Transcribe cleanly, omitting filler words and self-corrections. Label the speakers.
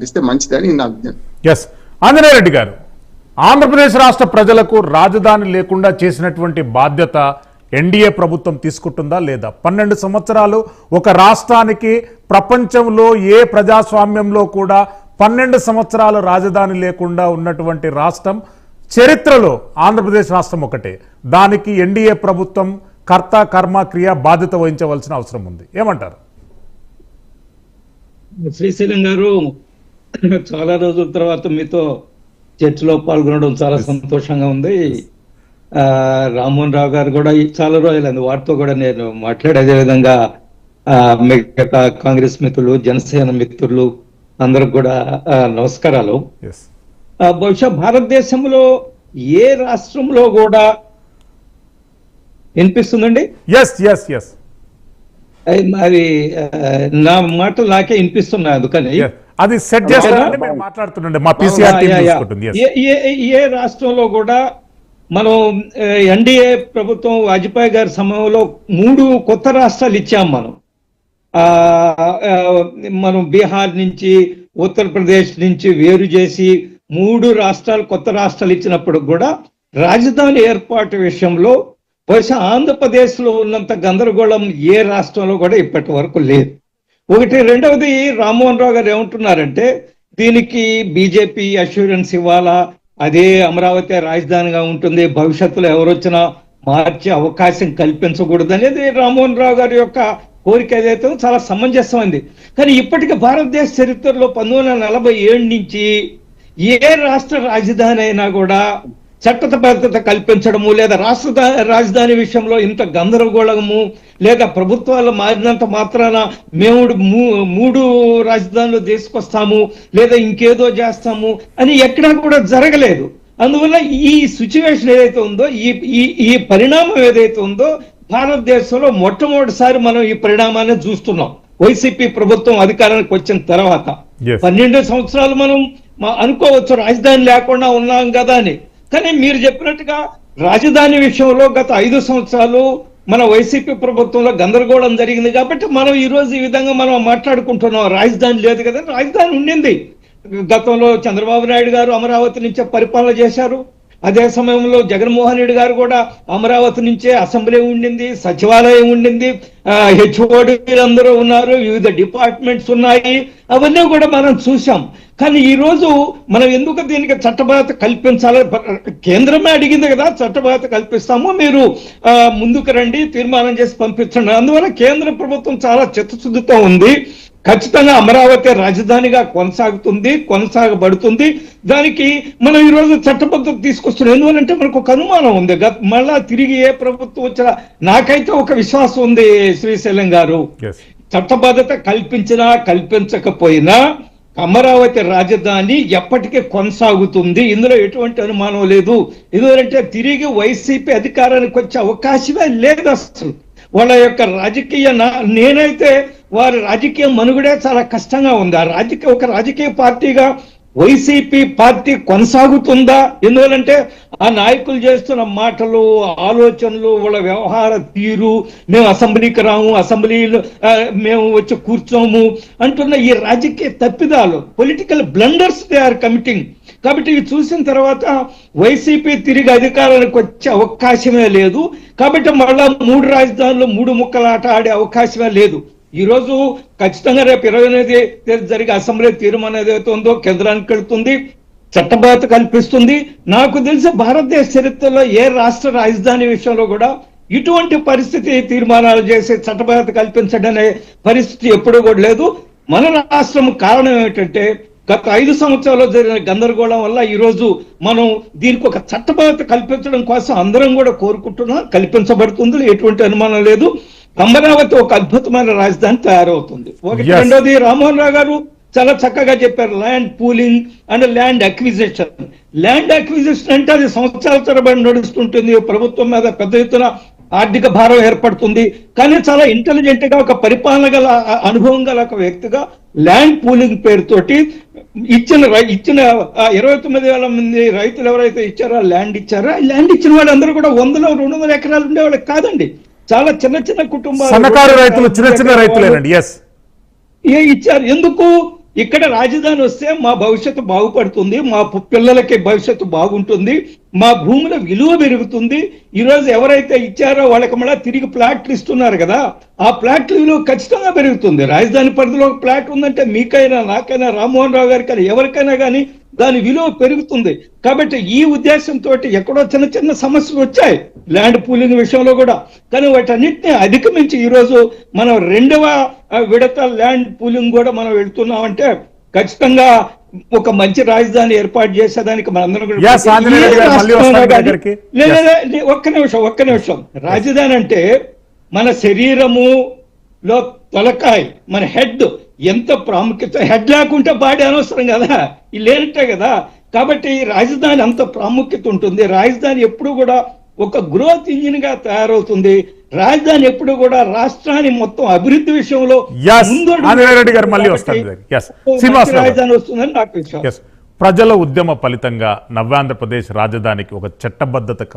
Speaker 1: ఇస్తే మంచిదని నా అభిప్రాయం.
Speaker 2: ఎస్ ఆంజనేయ రెడ్డి గారు, ఆంధ్రప్రదేశ్ రాష్ట్ర ప్రజలకు రాజధాని లేకుండా చేసినటువంటి బాధ్యత ఎన్డీఏ ప్రభుత్వం తీసుకుంటుందా లేదా? 12 సంవత్సరాలు ఒక రాష్ట్రానికి ప్రపంచంలో ఏ ప్రజాస్వామ్యంలో కూడా 12 సంవత్సరాలు రాజధాని లేకుండా ఉన్నటువంటి రాష్ట్రం చరిత్రలో ఆంధ్రప్రదేశ్ రాష్ట్రం ఒకటే. దానికి ఎన్డీఏ ప్రభుత్వం కర్త కర్మ క్రియ బాధ్యత వహించవలసిన అవసరం ఉంది. ఏమంటారు?
Speaker 3: శ్రీశైలం గారు, చాలా రోజుల తర్వాత మీతో చర్చలో పాల్గొనడం చాలా సంతోషంగా ఉంది. రామ్మోహన్ రావు గారు కూడా చాలా రోజులైంది, వారితో కూడా నేను మాట్లాడే విధంగా మిగతా కాంగ్రెస్ మిత్రులు, జనసేన మిత్రులు అందరికి కూడా నమస్కారాలు. బహుశా భారతదేశంలో ఏ రాష్ట్రంలో కూడా వినిపిస్తుందండి? అది నా మాటలు నాకే వినిపిస్తున్నాయి, అందుకని
Speaker 2: అది సెట్ చేస్తారని మేము మాట్లాడుతుండే మా పీసీఆర్ టీం తీసుకుంటుంది.
Speaker 3: ఏ రాష్ట్రంలో కూడా మనం ఎన్డీఏ ప్రభుత్వం వాజ్పేయి గారి సమయంలో 3 కొత్త రాష్ట్రాలు ఇచ్చాం. మనం బీహార్ నుంచి ఉత్తరప్రదేశ్ నుంచి వేరు చేసి 3 రాష్ట్రాలు కొత్త రాష్ట్రాలు ఇచ్చినప్పుడు కూడా రాజధాని ఏర్పాటు విషయంలో బహుశా ఆంధ్రప్రదేశ్ లో ఉన్నంత గందరగోళం ఏ రాష్ట్రంలో కూడా ఇప్పటి వరకు లేదు. ఒకటి. రెండవది, రామ్మోహన్ రావు గారు ఏమంటున్నారంటే దీనికి బీజేపీ అష్యూరెన్స్ ఇవ్వాలా, అదే అమరావతి రాజధానిగా ఉంటుంది, భవిష్యత్తులో ఎవరొచ్చినా మార్చే అవకాశం కల్పించకూడదు అనేది రామ్మోహన్ రావు గారి యొక్క కోరిక ఏదైతే చాలా సమంజసమైంది. కానీ ఇప్పటికీ భారతదేశ చరిత్రలో 1947 నుంచి ఏ రాష్ట్ర రాజధాని అయినా కూడా చట్టబద్ధత కల్పించడము, లేదా రాష్ట్ర రాజధాని విషయంలో ఇంత గందరగోళము, లేదా ప్రభుత్వాలు మారినంత మాత్రాన మేము 3 రాజధానులు తీసుకొస్తాము లేదా ఇంకేదో చేస్తాము అని ఎక్కడా కూడా జరగలేదు. అందువల్ల ఈ సిచ్యువేషన్ ఏదైతే ఉందో, ఈ పరిణామం ఏదైతే ఉందో భారతదేశంలో మొట్టమొదటిసారి మనం ఈ పరిణామాన్ని చూస్తున్నాం. వైసీపీ ప్రభుత్వం అధికారానికి వచ్చిన తర్వాత 12 సంవత్సరాలు మనం అనుకోవచ్చు రాజధాని లేకుండా ఉన్నాం కదా అని. కానీ మీరు చెప్పినట్టుగా రాజధాని విషయంలో గత 5 సంవత్సరాలు మన వైసీపీ ప్రభుత్వంలో గందరగోళం జరిగింది కాబట్టి మనం ఈ రోజు ఈ విధంగా మనం మాట్లాడుకుంటున్నాం. రాజధాని లేదు కదా, రాజధాని ఉండింది. గతంలో చంద్రబాబు నాయుడు గారు అమరావతి నుంచే పరిపాలన చేశారు. అదే సమయంలో జగన్మోహన్ రెడ్డి గారు కూడా అమరావతి నుంచే అసెంబ్లీ ఉండింది, సచివాలయం ఉండింది, హెచ్ఓడీలు అందరూ ఉన్నారు, వివిధ డిపార్ట్మెంట్స్ ఉన్నాయి, అవన్నీ కూడా మనం చూసాం. కానీ ఈ రోజు మనం ఎందుకు దీనికి చట్టబద్ధత కల్పించాలి? కేంద్రమే అడిగింది కదా, చట్టబద్ధత కల్పిస్తాము, మీరు ముందుకు రండి, తీర్మానం చేసి పంపించండి. అందువల్ల కేంద్ర ప్రభుత్వం చాలా చిత్తశుద్ధితో ఉంది. ఖచ్చితంగా అమరావతి రాజధానిగా కొనసాగబడుతుంది. దానికి మనం ఈ రోజు చట్టబద్ధత తీసుకొస్తున్నాం. ఎందువల్లంటే మనకు ఒక అనుమానం ఉంది, మళ్ళా తిరిగి ఏ ప్రభుత్వం వచ్చినా నాకైతే ఒక విశ్వాసం ఉంది శ్రీశైలం గారు, చట్టబద్ధత కల్పించినా కల్పించకపోయినా అమరావతి రాజధాని ఎప్పటికీ కొనసాగుతుంది. ఇందులో ఎటువంటి అనుమానం లేదు. ఎందుకంటే తిరిగి వైసీపీ అధికారానికి వచ్చే అవకాశమే లేదు అసలు. వాళ్ళ యొక్క నేనైతే వారి రాజకీయ మనుగడే చాలా కష్టంగా ఉంది. ఒక రాజకీయ పార్టీగా వైసీపీ పార్టీ కొనసాగుతుందా? ఎందువల్లంటే ఆ నాయకులు చేస్తున్న మాటలు, ఆలోచనలు, వాళ్ళ వ్యవహార తీరు, మేము అసెంబ్లీకి రాము, అసెంబ్లీలో మేము వచ్చి కూర్చోము అంటున్న ఈ రాజకీయ తప్పిదాలు, political blunders they are committing. కాబట్టి ఇవి చూసిన తర్వాత వైసీపీ తిరిగి అధికారానికి వచ్చే అవకాశమే లేదు. కాబట్టి మళ్ళా 3 రాజధానులు 3 ముక్కలాట ఆడే అవకాశమే లేదు. ఈ రోజు ఖచ్చితంగా రేపు 29 జరిగే అసెంబ్లీ తీర్మానం ఏదైతే ఉందో కేంద్రానికి వెళ్తుంది, చట్టబద్ధత కల్పిస్తుంది. నాకు తెలిసి భారతదేశ చరిత్రలో ఏ రాష్ట్ర రాజధాని విషయంలో కూడా ఇటువంటి పరిస్థితి తీర్మానాలు చేసి చట్టబద్ధత కల్పించడం అనే పరిస్థితి ఎప్పుడూ కూడా లేదు. మన రాష్ట్రం కారణం ఏమిటంటే గత 5 సంవత్సరాల్లో జరిగిన గందరగోళం వల్ల ఈ రోజు మనం దీనికి ఒక చట్టబద్ధత కల్పించడం కోసం అందరం కూడా కోరుకుంటున్నాం. కల్పించబడుతుంది, ఎటువంటి అనుమానం లేదు. అమరావతి ఒక అద్భుతమైన రాజధాని తయారవుతుంది. ఒకటి. రెండోది, రామ్మోహన్ రావు గారు చాలా చక్కగా చెప్పారు, land pooling and land acquisition. Land acquisition అంటే అది సంవత్సరాల తరబడి నడుస్తుంటుంది, ప్రభుత్వం మీద పెద్ద ఎత్తున ఆర్థిక భారం ఏర్పడుతుంది. కానీ చాలా ఇంటెలిజెంట్ గా, ఒక పరిపాలన గల అనుభవం గల ఒక వ్యక్తిగా ల్యాండ్ పూలింగ్ పేరుతోటి ఇచ్చిన 29,000 మంది రైతులు ఎవరైతే ఇచ్చారో ల్యాండ్ ఇచ్చిన వాళ్ళందరూ కూడా 100-200 ఎకరాలు ఉండేవాళ్ళకి కాదండి. చాలా చిన్న కుటుంబాలు,
Speaker 2: సన్నకారు రైతులు, చిన్న రైతులేనండి. ఇచ్చారు.
Speaker 3: ఎందుకు ఇక్కడ రాజధాని వస్తే మా భవిష్యత్తు బాగుపడుతుంది, మా పిల్లలకి భవిష్యత్తు బాగుంటుంది, మా భూముల విలువ పెరుగుతుంది. ఈరోజు ఎవరైతే ఇచ్చారో వాళ్ళకి మళ్ళీ తిరిగి ప్లాట్లు ఇస్తున్నారు కదా, ఆ ప్లాట్ల విలువ ఖచ్చితంగా పెరుగుతుంది. రాజధాని పరిధిలో ఒక ప్లాట్ ఉందంటే మీకైనా, నాకైనా, రామ్మోహన్ రావు గారికైనా, ఎవరికైనా కానీ దాని విలువ పెరుగుతుంది. కాబట్టి ఈ ఉద్దేశంతో ఎక్కడో చిన్న చిన్న సమస్యలు వచ్చాయి ల్యాండ్ పూలింగ్ విషయంలో కూడా, కానీ వాటన్నిటిని అధిగమించి ఈరోజు మనం 2వ విడత ల్యాండ్ పూలింగ్ కూడా మనం వెళ్తున్నామంటే ఖచ్చితంగా ఒక మంచి రాజధాని ఏర్పాటు చేసేదానికి మనందరం కూడా ఒక్క నిమిషం రాజధాని అంటే మన శరీరములో తలకాయ, మన హెడ్ ఎంత ప్రాముఖ్యత. హెడ్ లేకుంటే బాడీ అనవసరం కదా, ఇది లేనట్టే కదా. కాబట్టి రాజధాని అంత ప్రాముఖ్యత ఉంటుంది. రాజధాని ఎప్పుడు కూడా ఒక గ్రోత్ ఇంజిన్ గా తయారవుతుంది. రాజధాని ఎప్పుడు కూడా రాష్ట్రాన్ని మొత్తం అభివృద్ధి విషయంలో రాజధాని వస్తుందని నాకు విషయం.
Speaker 2: ప్రజల ఉద్యమ ఫలితంగా నవ్యాంధ్రప్రదేశ్ రాజధానికి ఒక చట్టబద్ధత